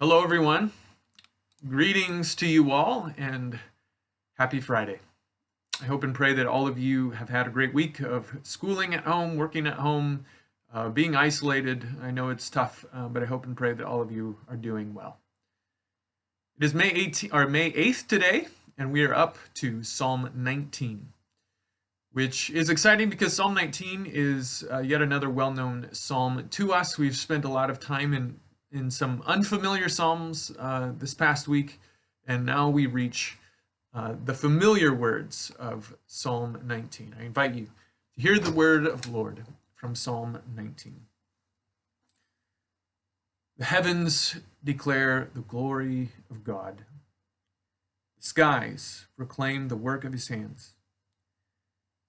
Hello, everyone. Greetings to you all and happy Friday. I hope and pray that all of you have had a great week of schooling at home, working at home, being isolated. I know it's tough, but I hope and pray that all of you are doing well. It is May 18th, or May 8th today, and we are up to Psalm 19, which is exciting because Psalm 19 is yet another well-known psalm to us. We've spent a lot of time in some unfamiliar psalms this past week, and now we reach the familiar words of Psalm 19. I invite you to hear the word of the Lord from Psalm 19. The heavens declare the glory of God. The skies proclaim the work of his hands.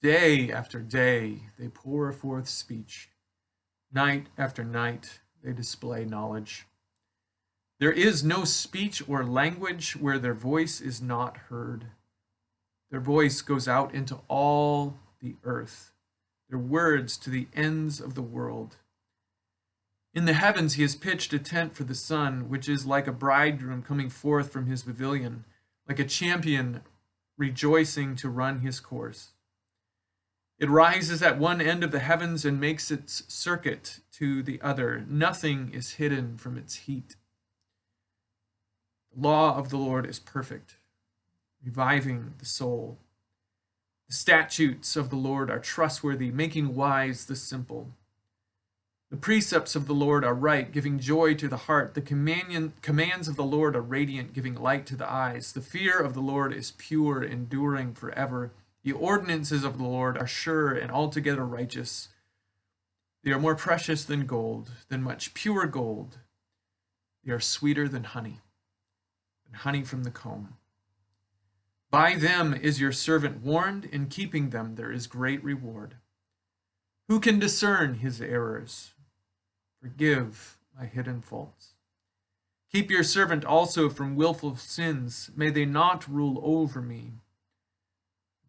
Day after day they pour forth speech. Night after night they display knowledge. There is no speech or language where their voice is not heard. Their voice goes out into all the earth, their words to the ends of the world. In the heavens he has pitched a tent for the sun, which is like a bridegroom coming forth from his pavilion, like a champion rejoicing to run his course. It rises at one end of the heavens and makes its circuit to the other. Nothing is hidden from its heat. The law of the Lord is perfect, reviving the soul. The statutes of the Lord are trustworthy, making wise the simple. The precepts of the Lord are right, giving joy to the heart. The commands of the Lord are radiant, giving light to the eyes. The fear of the Lord is pure, enduring forever. The ordinances of the Lord are sure and altogether righteous. They are more precious than gold, than much pure gold. They are sweeter than honey from the comb. By them is your servant warned. In keeping them there is great reward. Who can discern his errors? Forgive my hidden faults. Keep your servant also from willful sins. May they not rule over me.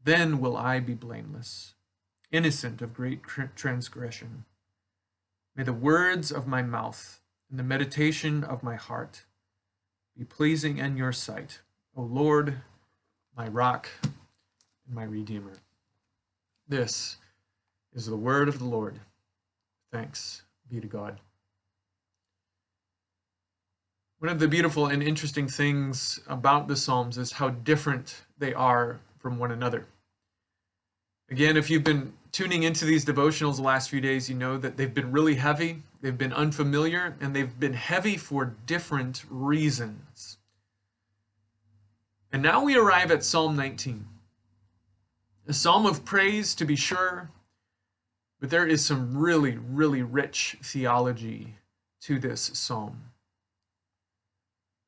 Then will I be blameless, innocent of great transgression. May the words of my mouth and the meditation of my heart be pleasing in your sight, O Lord, my rock and my redeemer. This is the word of the Lord. Thanks be to God. One of the beautiful and interesting things about the Psalms is how different they are from one another. Again, if you've been tuning into these devotionals the last few days, you know that they've been really heavy, they've been unfamiliar, and they've been heavy for different reasons. And now we arrive at Psalm 19, a psalm of praise to be sure, but there is some really, really rich theology to this psalm.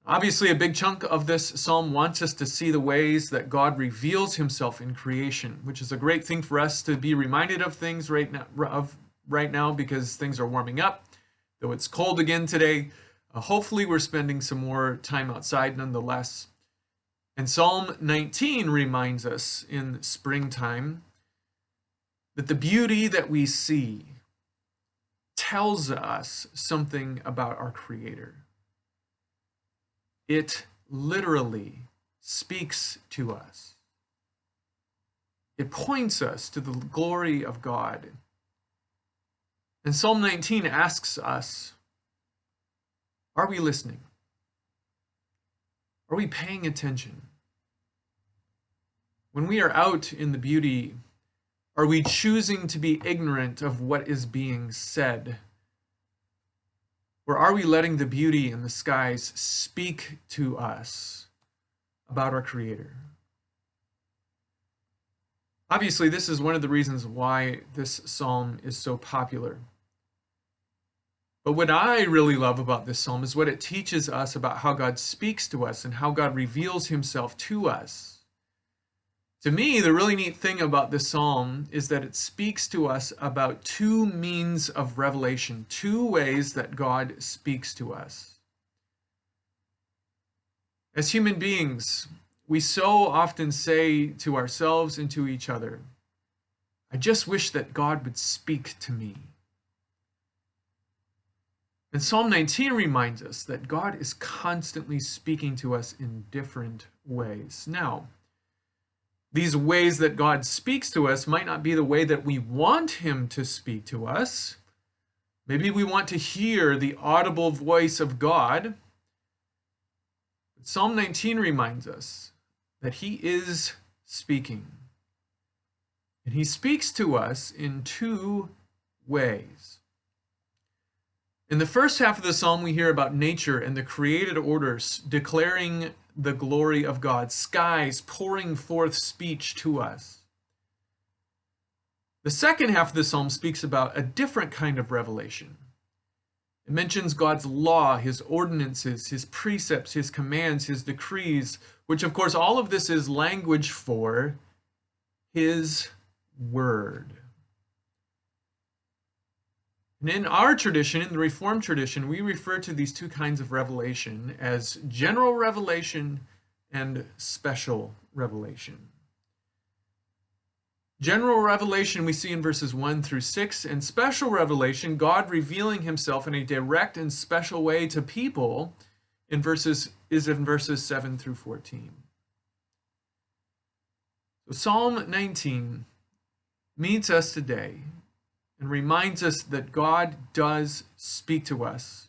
Obviously, a big chunk of this psalm wants us to see the ways that God reveals himself in creation, which is a great thing for us to be reminded of things right now because things are warming up. Though it's cold again today, hopefully we're spending some more time outside nonetheless. And Psalm 19 reminds us in springtime that the beauty that we see tells us something about our Creator. It literally speaks to us. It points us to the glory of God. And Psalm 19 asks us, are we listening? Are we paying attention? When we are out in the beauty, are we choosing to be ignorant of what is being said? Or are we letting the beauty in the skies speak to us about our Creator? Obviously, this is one of the reasons why this psalm is so popular. But what I really love about this psalm is what it teaches us about how God speaks to us and how God reveals himself to us. To me, the really neat thing about this psalm is that it speaks to us about two means of revelation, two ways that God speaks to us. As human beings, we so often say to ourselves and to each other, I just wish that God would speak to me. And Psalm 19 reminds us that God is constantly speaking to us in different ways. Now, these ways that God speaks to us might not be the way that we want him to speak to us. Maybe we want to hear the audible voice of God. But Psalm 19 reminds us that he is speaking. And he speaks to us in two ways. In the first half of the psalm, we hear about nature and the created orders declaring the glory of God, skies pouring forth speech to us. The second half of the psalm speaks about a different kind of revelation. It mentions God's law, his ordinances, his precepts, his commands, his decrees, which of course all of this is language for his word. And in our tradition, in the Reformed tradition, we refer to these two kinds of revelation as general revelation and special revelation. General revelation we see in verses 1 through 6, and special revelation, God revealing himself in a direct and special way to people, is in verses 7 through 14. So Psalm 19 meets us today and reminds us that God does speak to us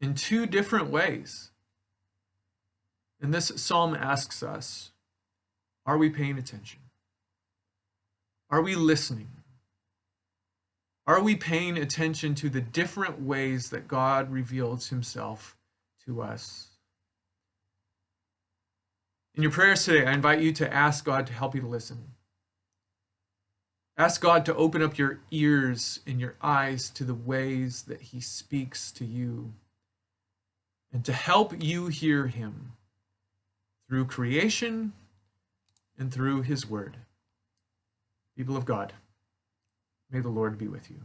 in two different ways. And this psalm asks us, are we paying attention? Are we listening? Are we paying attention to the different ways that God reveals himself to us? In your prayers today, I invite you to ask God to help you to listen. Ask God to open up your ears and your eyes to the ways that he speaks to you, and to help you hear him through creation and through his word. People of God, may the Lord be with you.